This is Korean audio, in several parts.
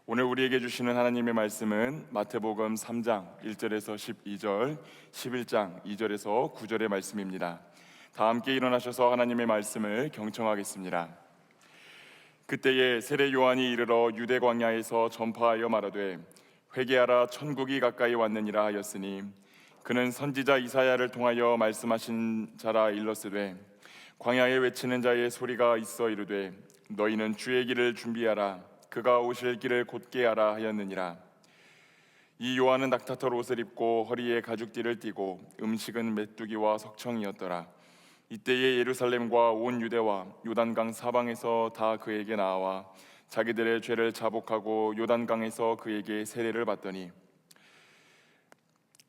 오늘 우리에게 주시는 하나님의 말씀은 마태복음 3장 1절에서 12절, 11장 2절에서 9절의 말씀입니다. 다 함께 일어나셔서 하나님의 말씀을 경청하겠습니다. 그때에 세례 요한이 이르러 유대 광야에서 전파하여 말하되 회개하라 천국이 가까이 왔느니라 하였으니 그는 선지자 이사야를 통하여 말씀하신 자라 일렀으되 광야에 외치는 자의 소리가 있어 이르되 너희는 주의 길을 준비하라 그가 오실 길을 곧게 하라 하였느니라. 이 요한은 낙타털 옷을 입고 허리에 가죽띠를 띠고 음식은 메뚜기와 석청이었더라. 이때에 예루살렘과 온 유대와 요단강 사방에서 다 그에게 나와 자기들의 죄를 자복하고 요단강에서 그에게 세례를 받더니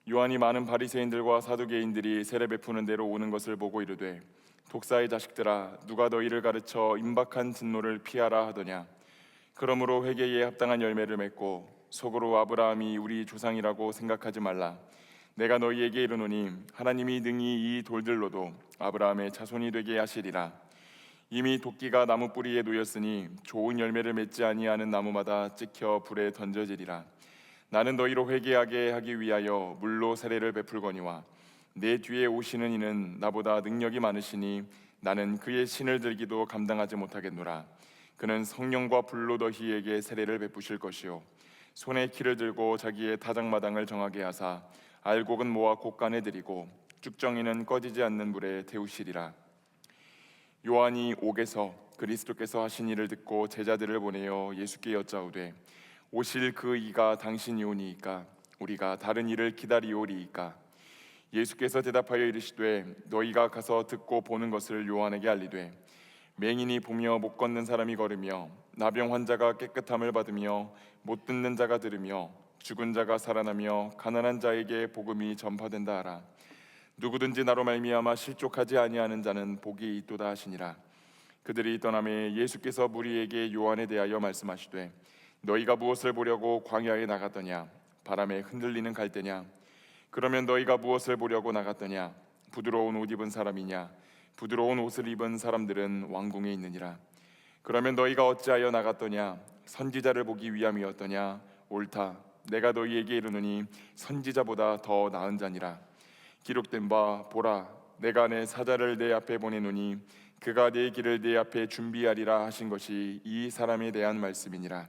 요한이 많은 바리새인들과 사두개인들이 세례 베푸는 데로 오는 것을 보고 이르되 독사의 자식들아 누가 너희를 가르쳐 임박한 진노를 피하라 하더냐. 그러므로 회개에 합당한 열매를 맺고 속으로 아브라함이 우리 조상이라고 생각하지 말라. 내가 너희에게 이르노니 하나님이 능히 이 돌들로도 아브라함의 자손이 되게 하시리라. 이미 도끼가 나무 뿌리에 놓였으니 좋은 열매를 맺지 아니하는 나무마다 찍혀 불에 던져지리라. 나는 너희로 회개하게 하기 위하여 물로 세례를 베풀거니와 내 뒤에 오시는 이는 나보다 능력이 많으시니 나는 그의 신을 들기도 감당하지 못하겠노라. 그는 성령과 불로 너희에게 세례를 베푸실 것이요 손에 키를 들고 자기의 타작마당을 정하게 하사 알곡은 모아 곳간에 들이고 쭉정이는 꺼지지 않는 물에 데우시리라. 요한이 옥에서 그리스도께서 하신 일을 듣고 제자들을 보내어 예수께 여짜오되 오실 그 이가 당신이오니이까 우리가 다른 일을 기다리오리이까. 예수께서 대답하여 이르시되 너희가 가서 듣고 보는 것을 요한에게 알리되 맹인이 보며 못 걷는 사람이 걸으며 나병 환자가 깨끗함을 받으며 못 듣는 자가 들으며 죽은 자가 살아나며 가난한 자에게 복음이 전파된다 하라. 누구든지 나로 말미암아 실족하지 아니하는 자는 복이 있도다 하시니라. 그들이 떠나매 예수께서 무리에게 요한에 대하여 말씀하시되 너희가 무엇을 보려고 광야에 나갔더냐. 바람에 흔들리는 갈대냐. 그러면 너희가 무엇을 보려고 나갔더냐. 부드러운 옷 입은 사람이냐. 부드러운 옷을 입은 사람들은 왕궁에 있느니라. 그러면 너희가 어찌하여 나갔더냐. 선지자를 보기 위함이었더냐. 옳다. 내가 너희에게 이르노니 선지자보다 더 나은 자니라. 기록된 바 보라 내가 내 사자를 내 앞에 보내노니 그가 내 길을 내 앞에 준비하리라 하신 것이 이 사람에 대한 말씀이니라.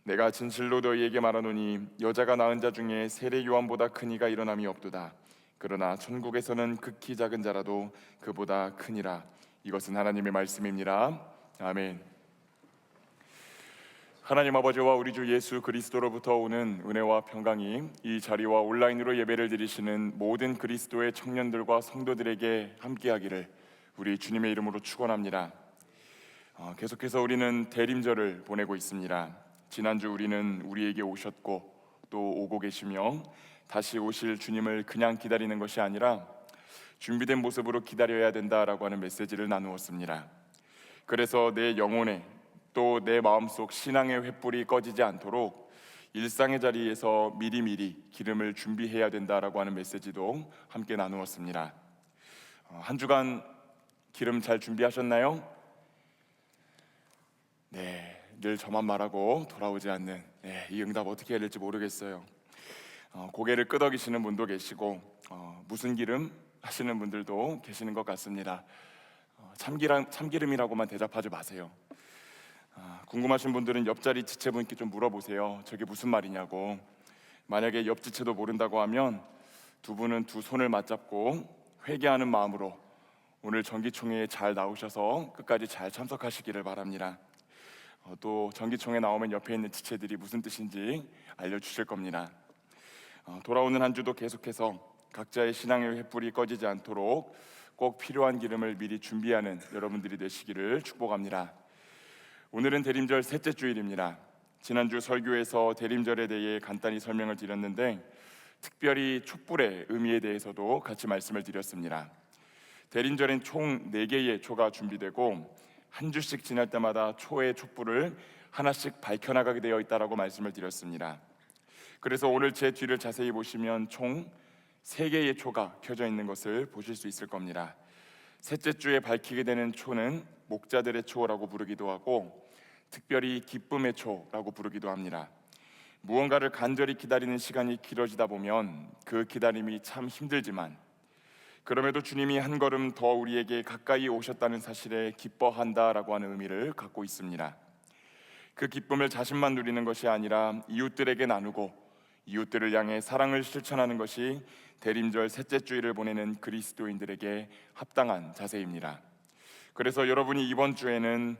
내가 진실로 너희에게 말하노니 여자가 낳은 자 중에 세례 요한보다 큰 이가 일어남이 없도다. 그러나 천국에서는 극히 작은 자라도 그보다 크니라. 이것은 하나님의 말씀입니다. 아멘. 하나님 아버지와 우리 주 예수 그리스도로부터 오는 은혜와 평강이 이 자리와 온라인으로 예배를 드리시는 모든 그리스도의 청년들과 성도들에게 함께하기를 우리 주님의 이름으로 축원합니다. 계속해서 우리는 대림절을 보내고 있습니다. 지난주 우리는 우리에게 오셨고 또 오고 계시며 다시 오실 주님을 그냥 기다리는 것이 아니라 준비된 모습으로 기다려야 된다라고 하는 메시지를 나누었습니다. 그래서 내 영혼에 또 내 마음속 신앙의 횃불이 꺼지지 않도록 일상의 자리에서 미리미리 기름을 준비해야 된다라고 하는 메시지도 함께 나누었습니다. 한 주간 기름 잘 준비하셨나요? 네, 늘 저만 말하고 돌아오지 않는 이 응답 어떻게 해야 될지 모르겠어요. 고개를 끄덕이시는 분도 계시고 무슨 기름 하시는 분들도 계시는 것 같습니다. 참기름이라고만 대답하지 마세요. 궁금하신 분들은 옆자리 지체분께 좀 물어보세요. 저게 무슨 말이냐고. 만약에 옆 지체도 모른다고 하면 두 분은 두 손을 맞잡고 회개하는 마음으로 오늘 정기총회에 잘 나오셔서 끝까지 잘 참석하시기를 바랍니다. 또 정기총회 나오면 옆에 있는 지체들이 무슨 뜻인지 알려주실 겁니다. 돌아오는 한 주도 계속해서 각자의 신앙의 횃불이 꺼지지 않도록 꼭 필요한 기름을 미리 준비하는 여러분들이 되시기를 축복합니다. 오늘은 대림절 셋째 주일입니다. 지난주 설교에서 대림절에 대해 간단히 설명을 드렸는데 특별히 촛불의 의미에 대해서도 같이 말씀을 드렸습니다. 대림절엔 총 4개의 초가 준비되고 한 주씩 지날 때마다 초의 촛불을 하나씩 밝혀나가게 되어 있다고 말씀을 드렸습니다. 그래서 오늘 제 뒤를 자세히 보시면 총 3개의 초가 켜져 있는 것을 보실 수 있을 겁니다. 셋째 주에 밝히게 되는 초는 목자들의 초라고 부르기도 하고 특별히 기쁨의 초라고 부르기도 합니다. 무언가를 간절히 기다리는 시간이 길어지다 보면 그 기다림이 참 힘들지만 그럼에도 주님이 한 걸음 더 우리에게 가까이 오셨다는 사실에 기뻐한다라고 하는 의미를 갖고 있습니다. 그 기쁨을 자신만 누리는 것이 아니라 이웃들에게 나누고 이웃들을 향해 사랑을 실천하는 것이 대림절 셋째 주일을 보내는 그리스도인들에게 합당한 자세입니다. 그래서 여러분이 이번 주에는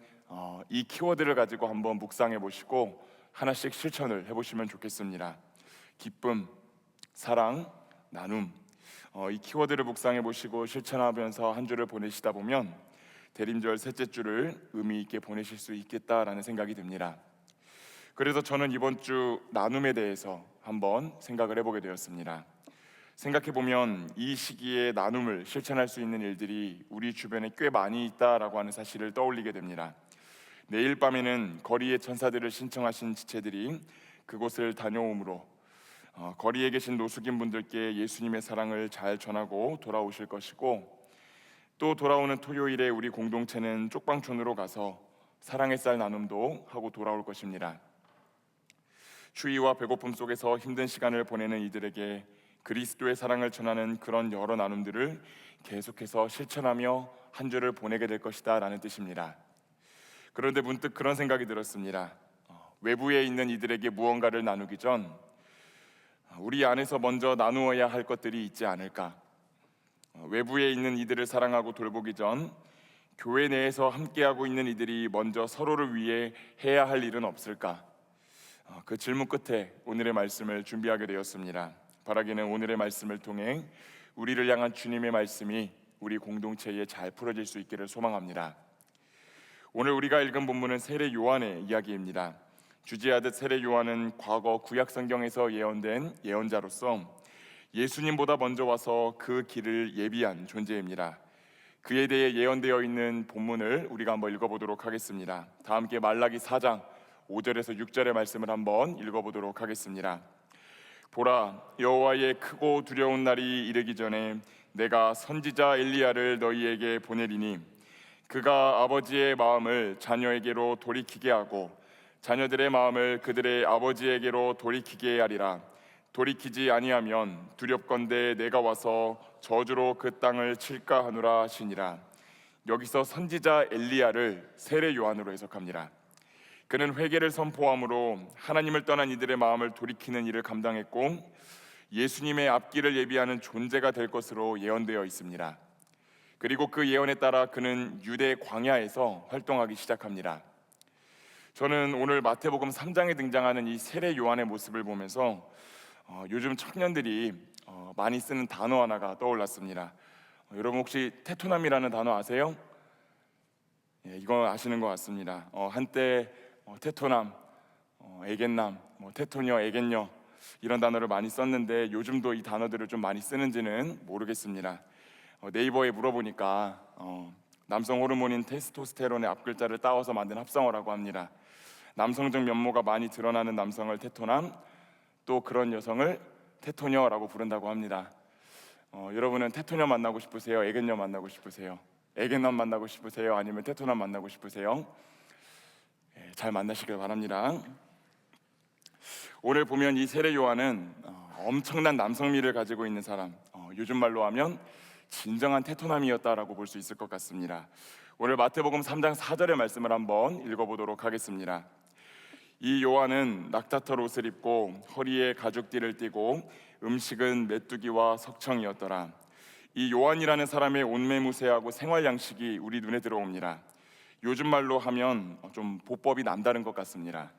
이 키워드를 가지고 한번 묵상해 보시고 하나씩 실천을 해보시면 좋겠습니다. 기쁨, 사랑, 나눔, 이 키워드를 묵상해 보시고 실천하면서 한 주를 보내시다 보면 대림절 셋째 주를 의미 있게 보내실 수 있겠다라는 생각이 듭니다. 그래서 저는 이번 주 나눔에 대해서 한번 생각을 해보게 되었습니다. 생각해보면 이 시기에 나눔을 실천할 수 있는 일들이 우리 주변에 꽤 많이 있다라고 하는 사실을 떠올리게 됩니다. 내일 밤에는 거리의 천사들을 신청하신 지체들이 그곳을 다녀오므로 거리에 계신 노숙인 분들께 예수님의 사랑을 잘 전하고 돌아오실 것이고, 또 돌아오는 토요일에 우리 공동체는 쪽방촌으로 가서 사랑의 쌀 나눔도 하고 돌아올 것입니다. 추위와 배고픔 속에서 힘든 시간을 보내는 이들에게 그리스도의 사랑을 전하는 그런 여러 나눔들을 계속해서 실천하며 한 주를 보내게 될 것이다 라는 뜻입니다. 그런데 문득 그런 생각이 들었습니다. 외부에 있는 이들에게 무언가를 나누기 전 우리 안에서 먼저 나누어야 할 것들이 있지 않을까? 외부에 있는 이들을 사랑하고 돌보기 전 교회 내에서 함께하고 있는 이들이 먼저 서로를 위해 해야 할 일은 없을까? 그 질문 끝에 오늘의 말씀을 준비하게 되었습니다. 바라기는 오늘의 말씀을 통해 우리를 향한 주님의 말씀이 우리 공동체에 잘 풀어질 수 있기를 소망합니다. 오늘 우리가 읽은 본문은 세례 요한의 이야기입니다. 주지하듯 세례 요한은 과거 구약 성경에서 예언된 예언자로서 예수님보다 먼저 와서 그 길을 예비한 존재입니다. 그에 대해 예언되어 있는 본문을 우리가 한번 읽어보도록 하겠습니다. 다 함께 말라기 4장 5절에서 6절의 말씀을 한번 읽어보도록 하겠습니다. 보라, 여호와의 크고 두려운 날이 이르기 전에 내가 선지자 엘리야를 너희에게 보내리니 그가 아버지의 마음을 자녀에게로 돌이키게 하고 자녀들의 마음을 그들의 아버지에게로 돌이키게 하리라. 돌이키지 아니하면 두렵건대 내가 와서 저주로 그 땅을 칠까 하노라 하시니라. 여기서 선지자 엘리야를 세례 요한으로 해석합니다. 그는 회개를 선포함으로 하나님을 떠난 이들의 마음을 돌이키는 일을 감당했고 예수님의 앞길을 예비하는 존재가 될 것으로 예언되어 있습니다. 그리고 그 예언에 따라 그는 유대 광야에서 활동하기 시작합니다. 저는 오늘 마태복음 3장에 등장하는 이 세례 요한의 모습을 보면서 요즘 청년들이 많이 쓰는 단어 하나가 떠올랐습니다. 여러분 혹시 테토남이라는 단어 아세요? 예, 이거 아시는 것 같습니다. 한때 테토남, 애견남, 테토녀, 애견녀 이런 단어를 많이 썼는데 요즘도 이 단어들을 좀 많이 쓰는지는 모르겠습니다. 네이버에 물어보니까 남성 호르몬인 테스토스테론의 앞글자를 따와서 만든 합성어라고 합니다. 남성적 면모가 많이 드러나는 남성을 테토남, 또 그런 여성을 테토녀라고 부른다고 합니다. 여러분은 테토녀 만나고 싶으세요? 애견녀 만나고 싶으세요? 애견남 만나고 싶으세요? 아니면 테토남 만나고 싶으세요? 잘 만나시길 바랍니다. 오늘 보면 이 세례 요한은 엄청난 남성미를 가지고 있는 사람, 요즘 말로 하면 진정한 테토남이었다라고 볼 수 있을 것 같습니다. 오늘 마태복음 3장 4절의 말씀을 한번 읽어보도록 하겠습니다. 이 요한은 낙타털 옷을 입고 허리에 가죽띠를 띠고 음식은 메뚜기와 석청이었더라. 이 요한이라는 사람의 온매무새하고 생활 양식이 우리 눈에 들어옵니다. 요즘 말로 하면 좀 보법이 남다른 것 같습니다.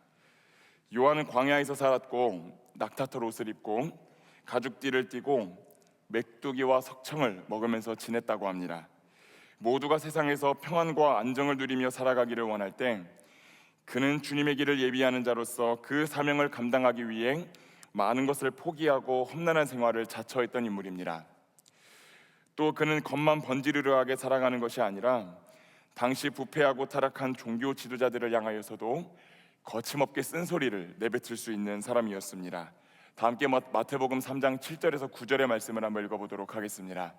요한은 광야에서 살았고 낙타털 옷을 입고 가죽띠를 띠고 메뚜기와 석청을 먹으면서 지냈다고 합니다. 모두가 세상에서 평안과 안정을 누리며 살아가기를 원할 때 그는 주님의 길을 예비하는 자로서 그 사명을 감당하기 위해 많은 것을 포기하고 험난한 생활을 자처했던 인물입니다. 또 그는 겉만 번지르르하게 살아가는 것이 아니라 당시 부패하고 타락한 종교 지도자들을 향하여서도 거침없게 쓴소리를 내뱉을 수 있는 사람이었습니다. 다 함께 마태복음 3장 7절에서 9절의 말씀을 한번 읽어보도록 하겠습니다.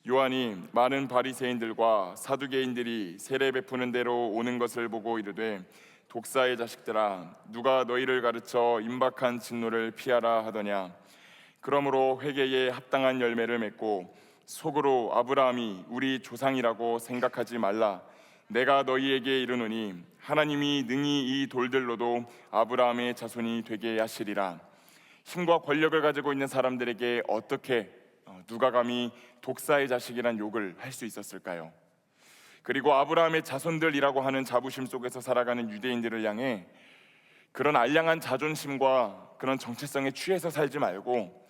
요한이 많은 바리새인들과 사두개인들이 세례 베푸는 대로 오는 것을 보고 이르되 독사의 자식들아 누가 너희를 가르쳐 임박한 진노를 피하라 하더냐. 그러므로 회개에 합당한 열매를 맺고 속으로 아브라함이 우리 조상이라고 생각하지 말라. 내가 너희에게 이르노니 하나님이 능히 이 돌들로도 아브라함의 자손이 되게 하시리라. 힘과 권력을 가지고 있는 사람들에게 어떻게 누가 감히 독사의 자식이란 욕을 할 수 있었을까요? 그리고 아브라함의 자손들이라고 하는 자부심 속에서 살아가는 유대인들을 향해 그런 알량한 자존심과 그런 정체성에 취해서 살지 말고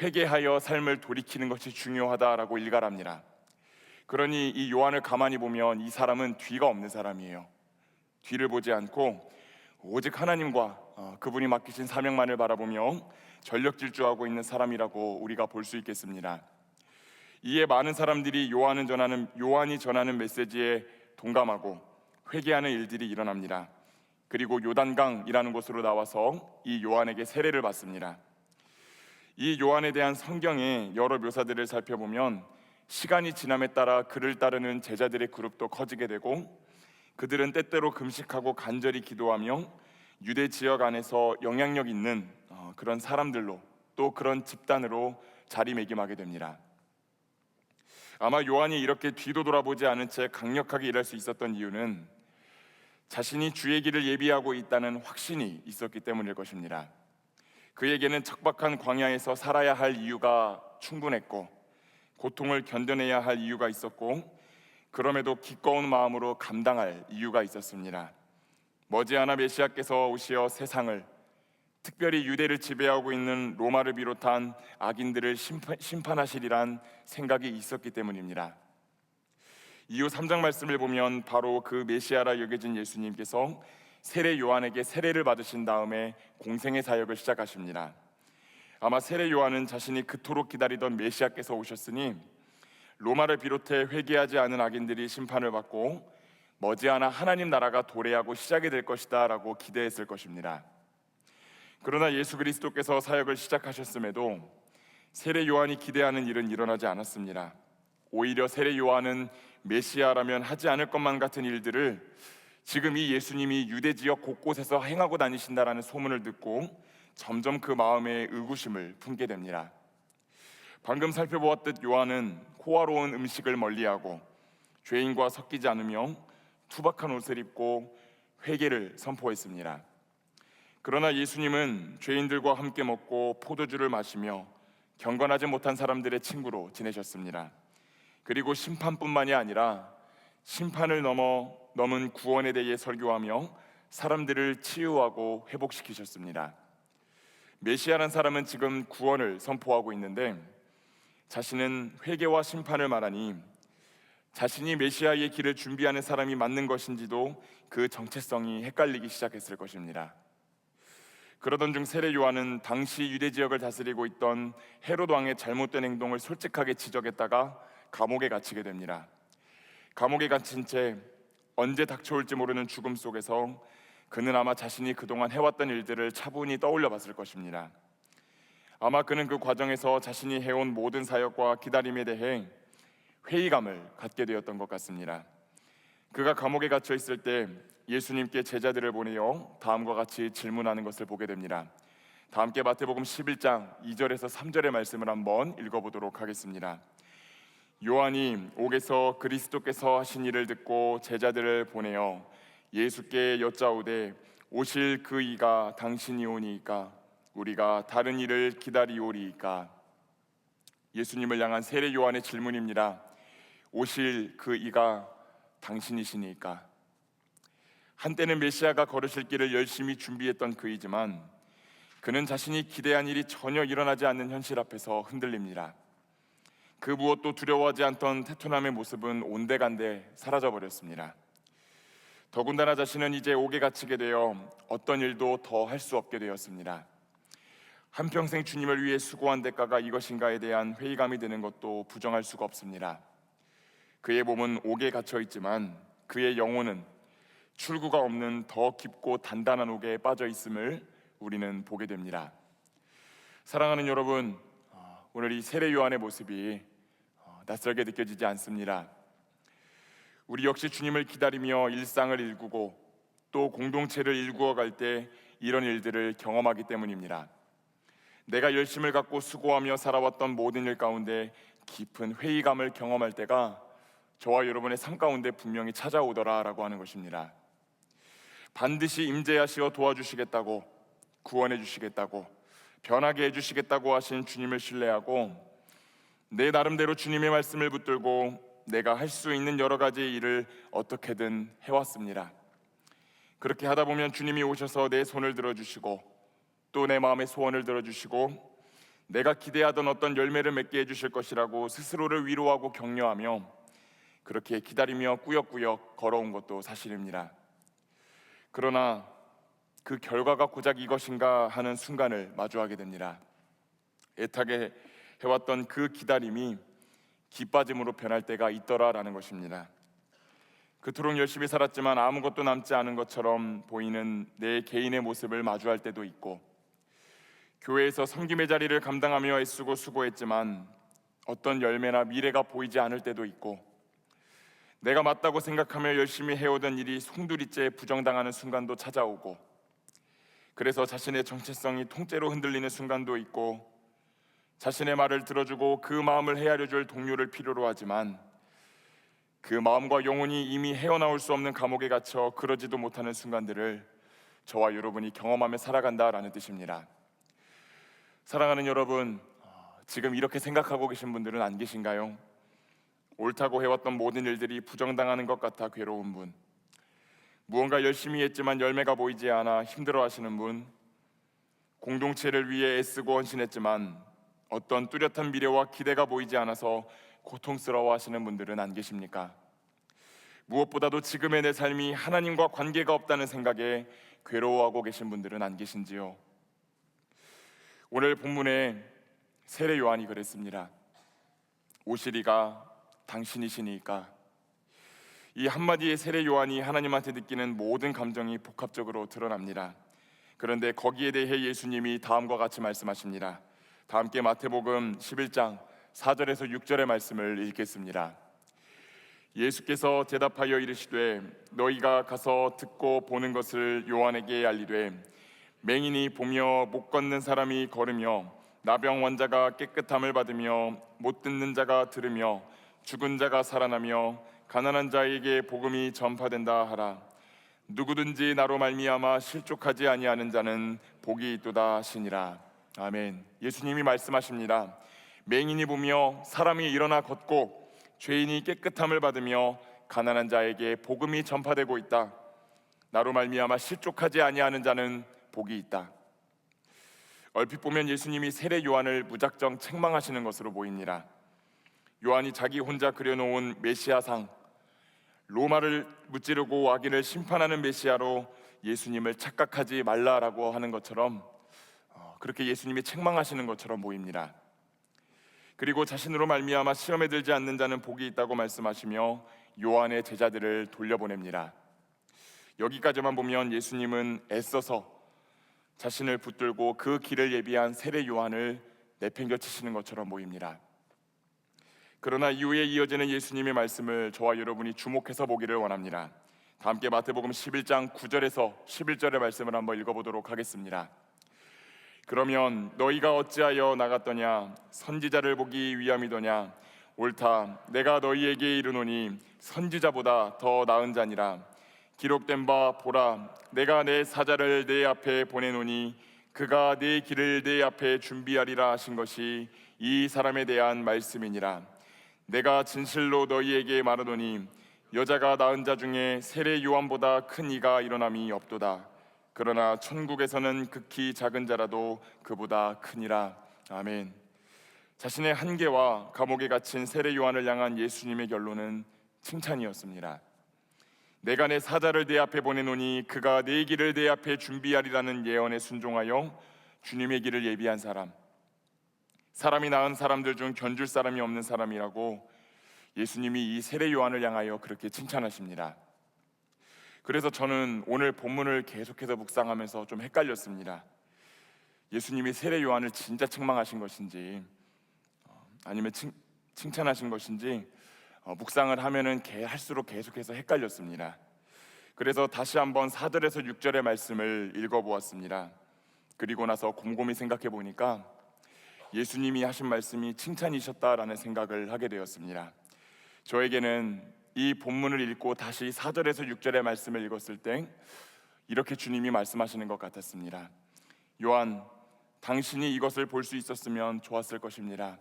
회개하여 삶을 돌이키는 것이 중요하다라고 일갈합니다. 그러니 이 요한을 가만히 보면 이 사람은 뒤가 없는 사람이에요. 뒤를 보지 않고 오직 하나님과 그분이 맡기신 사명만을 바라보며 전력 질주하고 있는 사람이라고 우리가 볼 수 있겠습니다. 이에 많은 사람들이 요한이 전하는 메시지에 동감하고 회개하는 일들이 일어납니다. 그리고 요단강이라는 곳으로 나와서 이 요한에게 세례를 받습니다. 이 요한에 대한 성경의 여러 묘사들을 살펴보면 시간이 지남에 따라 그를 따르는 제자들의 그룹도 커지게 되고 그들은 때때로 금식하고 간절히 기도하며 유대 지역 안에서 영향력 있는 그런 사람들로 또 그런 집단으로 자리매김하게 됩니다. 아마 요한이 이렇게 뒤도 돌아보지 않은 채 강력하게 일할 수 있었던 이유는 자신이 주의 길을 예비하고 있다는 확신이 있었기 때문일 것입니다. 그에게는 척박한 광야에서 살아야 할 이유가 충분했고 고통을 견뎌내야 할 이유가 있었고 그럼에도 기꺼운 마음으로 감당할 이유가 있었습니다. 머지않아 메시아께서 오시어 세상을, 특별히 유대를 지배하고 있는 로마를 비롯한 악인들을 심판하시리란 생각이 있었기 때문입니다. 이후 3장 말씀을 보면 바로 그 메시아라 여겨진 예수님께서 세례 요한에게 세례를 받으신 다음에 공생의 사역을 시작하십니다. 아마 세례 요한은 자신이 그토록 기다리던 메시아께서 오셨으니 로마를 비롯해 회개하지 않은 악인들이 심판을 받고 머지않아 하나님 나라가 도래하고 시작이 될 것이다 라고 기대했을 것입니다. 그러나 예수 그리스도께서 사역을 시작하셨음에도 세례 요한이 기대하는 일은 일어나지 않았습니다. 오히려 세례 요한은 메시아라면 하지 않을 것만 같은 일들을 지금 이 예수님이 유대 지역 곳곳에서 행하고 다니신다라는 소문을 듣고 점점 그 마음에 의구심을 품게 됩니다. 방금 살펴보았듯 요한은 호화로운 음식을 멀리하고 죄인과 섞이지 않으며 투박한 옷을 입고 회개를 선포했습니다. 그러나 예수님은 죄인들과 함께 먹고 포도주를 마시며 경건하지 못한 사람들의 친구로 지내셨습니다. 그리고 심판뿐만이 아니라 심판을 넘은 구원에 대해 설교하며 사람들을 치유하고 회복시키셨습니다. 메시아란 사람은 지금 구원을 선포하고 있는데 자신은 회개와 심판을 말하니 자신이 메시아의 길을 준비하는 사람이 맞는 것인지도 그 정체성이 헷갈리기 시작했을 것입니다. 그러던 중 세례 요한은 당시 유대 지역을 다스리고 있던 헤롯 왕의 잘못된 행동을 솔직하게 지적했다가 감옥에 갇히게 됩니다. 감옥에 갇힌 채 언제 닥쳐올지 모르는 죽음 속에서 그는 아마 자신이 그동안 해왔던 일들을 차분히 떠올려 봤을 것입니다. 아마 그는 그 과정에서 자신이 해온 모든 사역과 기다림에 대해 회의감을 갖게 되었던 것 같습니다. 그가 감옥에 갇혀 있을 때 예수님께 제자들을 보내어 다음과 같이 질문하는 것을 보게 됩니다. 다 함께 마태복음 11장 2절에서 3절의 말씀을 한번 읽어보도록 하겠습니다. 요한이 옥에서 그리스도께서 하신 일을 듣고 제자들을 보내어 예수께 여짜오되 오실 그 이가 당신이 오니이까 우리가 다른 일을 기다리오리이까. 예수님을 향한 세례 요한의 질문입니다. 오실 그 이가 당신이시니까. 한때는 메시아가 걸으실 길을 열심히 준비했던 그이지만 그는 자신이 기대한 일이 전혀 일어나지 않는 현실 앞에서 흔들립니다. 그 무엇도 두려워하지 않던 태토남의 모습은 온데간데 사라져버렸습니다. 더군다나 자신은 이제 옥에 갇히게 되어 어떤 일도 더 할 수 없게 되었습니다. 한평생 주님을 위해 수고한 대가가 이것인가에 대한 회의감이 드는 것도 부정할 수가 없습니다. 그의 몸은 옥에 갇혀 있지만 그의 영혼은 출구가 없는 더 깊고 단단한 옥에 빠져 있음을 우리는 보게 됩니다. 사랑하는 여러분, 오늘 이 세례 요한의 모습이 낯설게 느껴지지 않습니다. 우리 역시 주님을 기다리며 일상을 일구고 또 공동체를 일구어 갈 때 이런 일들을 경험하기 때문입니다. 내가 열심을 갖고 수고하며 살아왔던 모든 일 가운데 깊은 회의감을 경험할 때가 저와 여러분의 삶 가운데 분명히 찾아오더라라고 하는 것입니다. 반드시 임재하시어 도와주시겠다고, 구원해 주시겠다고, 변하게 해주시겠다고 하신 주님을 신뢰하고 내 나름대로 주님의 말씀을 붙들고 내가 할 수 있는 여러 가지 일을 어떻게든 해왔습니다. 그렇게 하다 보면 주님이 오셔서 내 손을 들어주시고 또 내 마음의 소원을 들어주시고 내가 기대하던 어떤 열매를 맺게 해주실 것이라고 스스로를 위로하고 격려하며 그렇게 기다리며 꾸역꾸역 걸어온 것도 사실입니다. 그러나 그 결과가 고작 이것인가 하는 순간을 마주하게 됩니다. 애타게 해왔던 그 기다림이 기빠짐으로 변할 때가 있더라라는 것입니다. 그토록 열심히 살았지만 아무것도 남지 않은 것처럼 보이는 내 개인의 모습을 마주할 때도 있고, 교회에서 섬김의 자리를 감당하며 애쓰고 수고했지만 어떤 열매나 미래가 보이지 않을 때도 있고, 내가 맞다고 생각하며 열심히 해오던 일이 송두리째 부정당하는 순간도 찾아오고, 그래서 자신의 정체성이 통째로 흔들리는 순간도 있고, 자신의 말을 들어주고 그 마음을 헤아려줄 동료를 필요로 하지만 그 마음과 영혼이 이미 헤어나올 수 없는 감옥에 갇혀 그러지도 못하는 순간들을 저와 여러분이 경험하며 살아간다라는 뜻입니다. 사랑하는 여러분, 지금 이렇게 생각하고 계신 분들은 안 계신가요? 옳다고 해왔던 모든 일들이 부정당하는 것 같아 괴로운 분, 무언가 열심히 했지만 열매가 보이지 않아 힘들어하시는 분, 공동체를 위해 애쓰고 헌신했지만 어떤 뚜렷한 미래와 기대가 보이지 않아서 고통스러워하시는 분들은 안 계십니까? 무엇보다도 지금의 내 삶이 하나님과 관계가 없다는 생각에 괴로워하고 계신 분들은 안 계신지요? 오늘 본문에 세례 요한이 그랬습니다. 오시리가 당신이시니까. 이 한마디의 세례 요한이 하나님한테 느끼는 모든 감정이 복합적으로 드러납니다. 그런데 거기에 대해 예수님이 다음과 같이 말씀하십니다. 다 함께 마태복음 11장 4절에서 6절의 말씀을 읽겠습니다. 예수께서 대답하여 이르시되 너희가 가서 듣고 보는 것을 요한에게 알리되 맹인이 보며 못 걷는 사람이 걸으며 나병 환자가 깨끗함을 받으며 못 듣는 자가 들으며 죽은 자가 살아나며 가난한 자에게 복음이 전파된다 하라. 누구든지 나로 말미암아 실족하지 아니하는 자는 복이 있도다 하시니라. 아멘. 예수님이 말씀하십니다. 맹인이 보며 사람이 일어나 걷고 죄인이 깨끗함을 받으며 가난한 자에게 복음이 전파되고 있다. 나로 말미암아 실족하지 아니하는 자는 복이 있다. 얼핏 보면 예수님이 세례 요한을 무작정 책망하시는 것으로 보입니다. 요한이 자기 혼자 그려놓은 메시아상, 로마를 무찌르고 악인을 심판하는 메시아로 예수님을 착각하지 말라라고 하는 것처럼 그렇게 예수님이 책망하시는 것처럼 보입니다. 그리고 자신으로 말미암아 시험에 들지 않는 자는 복이 있다고 말씀하시며 요한의 제자들을 돌려보냅니다. 여기까지만 보면 예수님은 애써서 자신을 붙들고 그 길을 예비한 세례 요한을 내팽겨치시는 것처럼 보입니다. 그러나 이후에 이어지는 예수님의 말씀을 저와 여러분이 주목해서 보기를 원합니다. 다 함께 마태복음 11장 9절에서 11절의 말씀을 한번 읽어보도록 하겠습니다. 그러면 너희가 어찌하여 나갔더냐? 선지자를 보기 위함이더냐? 옳다, 내가 너희에게 이르노니 선지자보다 더 나은 자니라. 기록된 바 보라, 내가 내 사자를 내 앞에 보내노니 그가 내 길을 내 앞에 준비하리라 하신 것이 이 사람에 대한 말씀이니라. 내가 진실로 너희에게 말하노니 여자가 낳은 자 중에 세례 요한보다 큰 이가 일어남이 없도다. 그러나 천국에서는 극히 작은 자라도 그보다 크니라. 아멘. 자신의 한계와 감옥에 갇힌 세례 요한을 향한 예수님의 결론은 칭찬이었습니다. 내가 내 사자를 내 앞에 보내노니 그가 내 길을 내 앞에 준비하리라는 예언에 순종하여 주님의 길을 예비한 사람, 사람이 낳은 사람들 중 견줄 사람이 없는 사람이라고 예수님이 이 세례 요한을 향하여 그렇게 칭찬하십니다. 그래서 저는 오늘 본문을 계속해서 묵상하면서 좀 헷갈렸습니다. 예수님이 세례 요한을 진짜 책망하신 것인지 아니면 칭찬하신 것인지 묵상을 하면은 할수록 계속해서 헷갈렸습니다. 그래서 다시 한번 4절에서 6절의 말씀을 읽어보았습니다. 그리고 나서 곰곰이 생각해 보니까 예수님이 하신 말씀이 칭찬이셨다라는 생각을 하게 되었습니다. 저에게는 이 본문을 읽고 다시 4절에서 6절의 말씀을 읽었을 때 이렇게 주님이 말씀하시는 것 같았습니다. 요한, 당신이 이것을 볼 수 있었으면 좋았을 것입니다.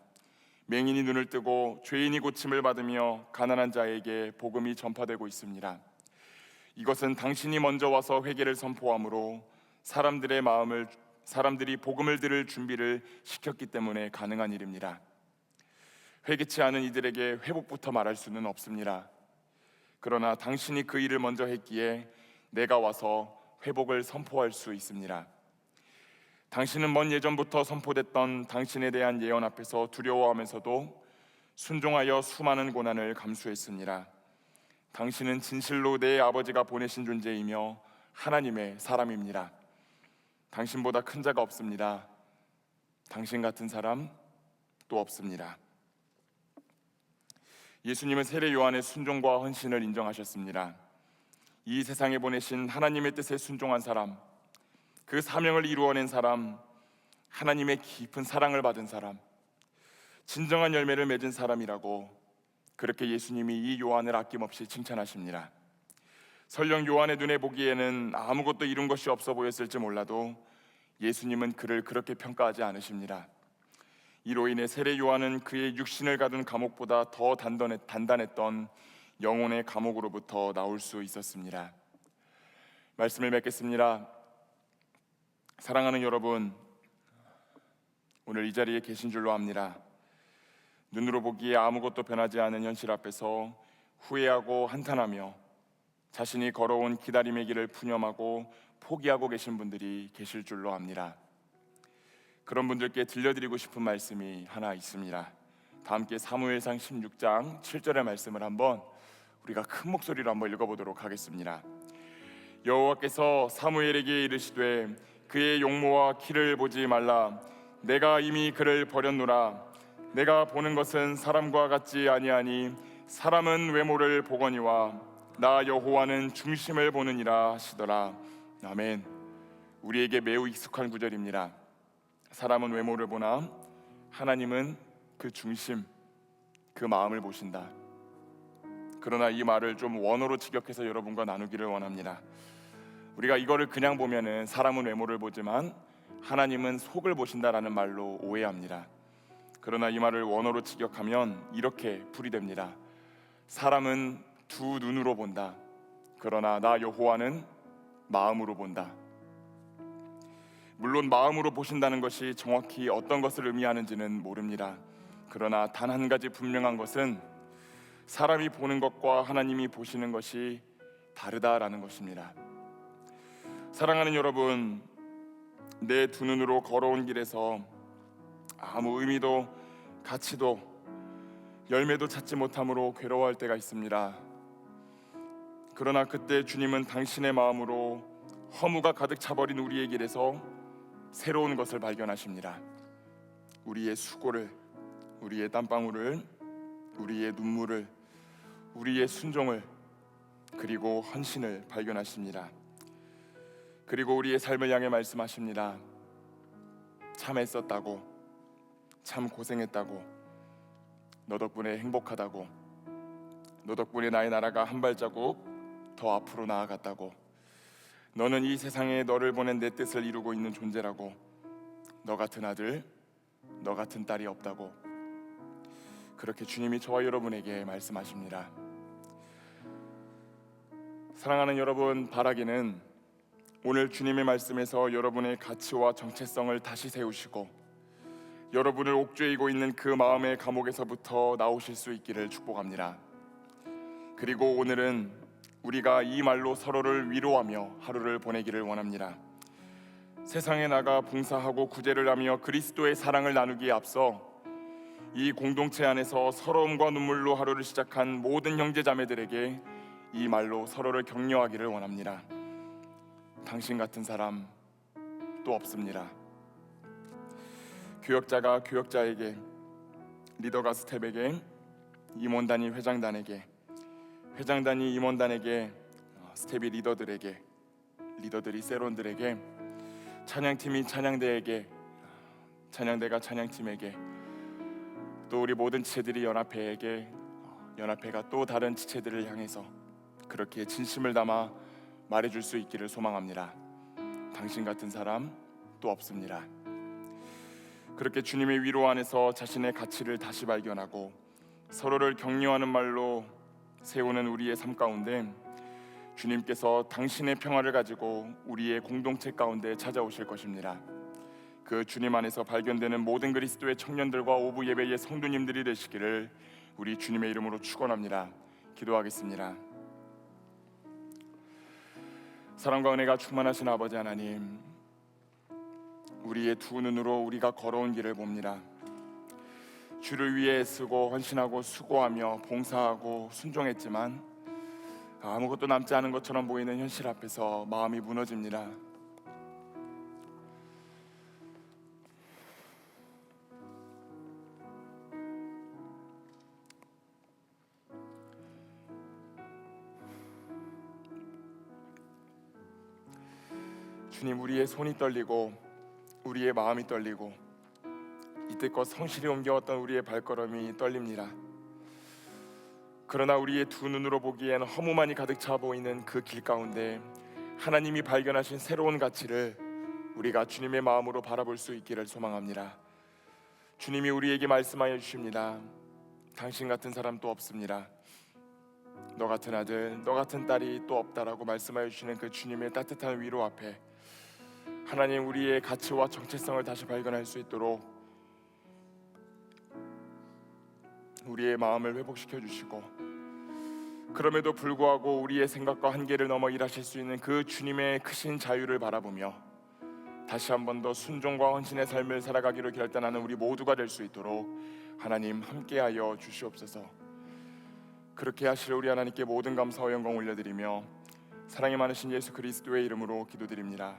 맹인이 눈을 뜨고 죄인이 고침을 받으며 가난한 자에게 복음이 전파되고 있습니다. 이것은 당신이 먼저 와서 회개를 선포함으로 사람들이 복음을 들을 준비를 시켰기 때문에 가능한 일입니다. 회개치 않은 이들에게 회복부터 말할 수는 없습니다. 그러나 당신이 그 일을 먼저 했기에 내가 와서 회복을 선포할 수 있습니다. 당신은 먼 예전부터 선포됐던 당신에 대한 예언 앞에서 두려워하면서도 순종하여 수많은 고난을 감수했습니다. 당신은 진실로 내 아버지가 보내신 존재이며 하나님의 사람입니다. 당신보다 큰 자가 없습니다. 당신 같은 사람 또 없습니다. 예수님은 세례 요한의 순종과 헌신을 인정하셨습니다. 이 세상에 보내신 하나님의 뜻에 순종한 사람, 그 사명을 이루어낸 사람, 하나님의 깊은 사랑을 받은 사람, 진정한 열매를 맺은 사람이라고 그렇게 예수님이 이 요한을 아낌없이 칭찬하십니다. 설령 요한의 눈에 보기에는 아무것도 이룬 것이 없어 보였을지 몰라도 예수님은 그를 그렇게 평가하지 않으십니다. 이로 인해 세례 요한은 그의 육신을 가둔 감옥보다 더 단단했던 영혼의 감옥으로부터 나올 수 있었습니다. 말씀을 맺겠습니다. 사랑하는 여러분, 오늘 이 자리에 계신 줄로 압니다. 눈으로 보기에 아무것도 변하지 않은 현실 앞에서 후회하고 한탄하며 자신이 걸어온 기다림의 길을 푸념하고 포기하고 계신 분들이 계실 줄로 압니다. 그런 분들께 들려드리고 싶은 말씀이 하나 있습니다. 다 함께 사무엘상 16장 7절의 말씀을 한번 우리가 큰 목소리로 한번 읽어보도록 하겠습니다. 여호와께서 사무엘에게 이르시되 그의 용모와 키를 보지 말라. 내가 이미 그를 버렸노라. 내가 보는 것은 사람과 같지 아니하니 사람은 외모를 보거니와 나 여호와는 중심을 보느니라 하시더라. 아멘. 우리에게 매우 익숙한 구절입니다. 사람은 외모를 보나 하나님은 그 중심, 그 마음을 보신다. 그러나 이 말을 좀 원어로 직역해서 여러분과 나누기를 원합니다. 우리가 이거를 그냥 보면은 사람은 외모를 보지만 하나님은 속을 보신다라는 말로 오해합니다. 그러나 이 말을 원어로 직역하면 이렇게 풀이됩니다. 사람은 두 눈으로 본다. 그러나 나 여호와는 마음으로 본다. 물론 마음으로 보신다는 것이 정확히 어떤 것을 의미하는지는 모릅니다. 그러나 단 한 가지 분명한 것은 사람이 보는 것과 하나님이 보시는 것이 다르다라는 것입니다. 사랑하는 여러분, 내 두 눈으로 걸어온 길에서 아무 의미도 가치도 열매도 찾지 못함으로 괴로워할 때가 있습니다. 그러나 그때 주님은 당신의 마음으로 허무가 가득 차버린 우리의 길에서 새로운 것을 발견하십니다. 우리의 수고를, 우리의 땀방울을, 우리의 눈물을, 우리의 순종을, 그리고 헌신을 발견하십니다. 그리고 우리의 삶을 향해 말씀하십니다. 참 애썼다고, 참 고생했다고, 너 덕분에 행복하다고, 너 덕분에 나의 나라가 한 발자국 더 앞으로 나아갔다고, 너는 이 세상에 너를 보낸 내 뜻을 이루고 있는 존재라고, 너 같은 아들, 너 같은 딸이 없다고, 그렇게 주님이 저와 여러분에게 말씀하십니다. 사랑하는 여러분, 바라기는 오늘 주님의 말씀에서 여러분의 가치와 정체성을 다시 세우시고 여러분을 옥죄이고 있는 그 마음의 감옥에서부터 나오실 수 있기를 축복합니다. 그리고 오늘은 우리가 이 말로 서로를 위로하며 하루를 보내기를 원합니다. 세상에 나가 봉사하고 구제를 하며 그리스도의 사랑을 나누기에 앞서 이 공동체 안에서 서러움과 눈물로 하루를 시작한 모든 형제자매들에게 이 말로 서로를 격려하기를 원합니다. 당신 같은 사람 또 없습니다. 교역자가 교역자에게, 리더가 스텝에게, 임원단이 회장단에게, 회장단이 임원단에게, 스텝이 리더들에게, 리더들이 세론들에게, 찬양팀이 찬양대에게, 찬양대가 찬양팀에게, 또 우리 모든 지체들이 연합회에게, 연합회가 또 다른 지체들을 향해서 그렇게 진심을 담아 말해줄 수 있기를 소망합니다. 당신 같은 사람 또 없습니다. 그렇게 주님의 위로 안에서 자신의 가치를 다시 발견하고 서로를 격려하는 말로 세우는 우리의 삶 가운데 주님께서 당신의 평화를 가지고 우리의 공동체 가운데 찾아오실 것입니다. 그 주님 안에서 발견되는 모든 그리스도의 청년들과 오부 예배의 성도님들이 되시기를 우리 주님의 이름으로 축원합니다. 기도하겠습니다. 사랑과 은혜가 충만하신 아버지 하나님, 우리의 두 눈으로 우리가 걸어온 길을 봅니다. 주를 위해 애쓰고 헌신하고 수고하며 봉사하고 순종했지만 아무것도 남지 않은 것처럼 보이는 현실 앞에서 마음이 무너집니다. 주님, 우리의 손이 떨리고 우리의 마음이 떨리고 이때껏 성실히 옮겨왔던 우리의 발걸음이 떨립니다. 그러나 우리의 두 눈으로 보기엔 허무만이 가득 차 보이는 그 길 가운데 하나님이 발견하신 새로운 가치를 우리가 주님의 마음으로 바라볼 수 있기를 소망합니다. 주님이 우리에게 말씀하여 주십니다. 당신 같은 사람 또 없습니다. 너 같은 아들, 너 같은 딸이 또 없다라고 말씀하여 주시는 그 주님의 따뜻한 위로 앞에 하나님, 우리의 가치와 정체성을 다시 발견할 수 있도록 우리의 마음을 회복시켜 주시고, 그럼에도 불구하고 우리의 생각과 한계를 넘어 일하실 수 있는 그 주님의 크신 자유를 바라보며 다시 한 번 더 순종과 헌신의 삶을 살아가기로 결단하는 우리 모두가 될 수 있도록 하나님 함께하여 주시옵소서. 그렇게 하실 우리 하나님께 모든 감사와 영광 올려드리며 사랑이 많으신 예수 그리스도의 이름으로 기도드립니다.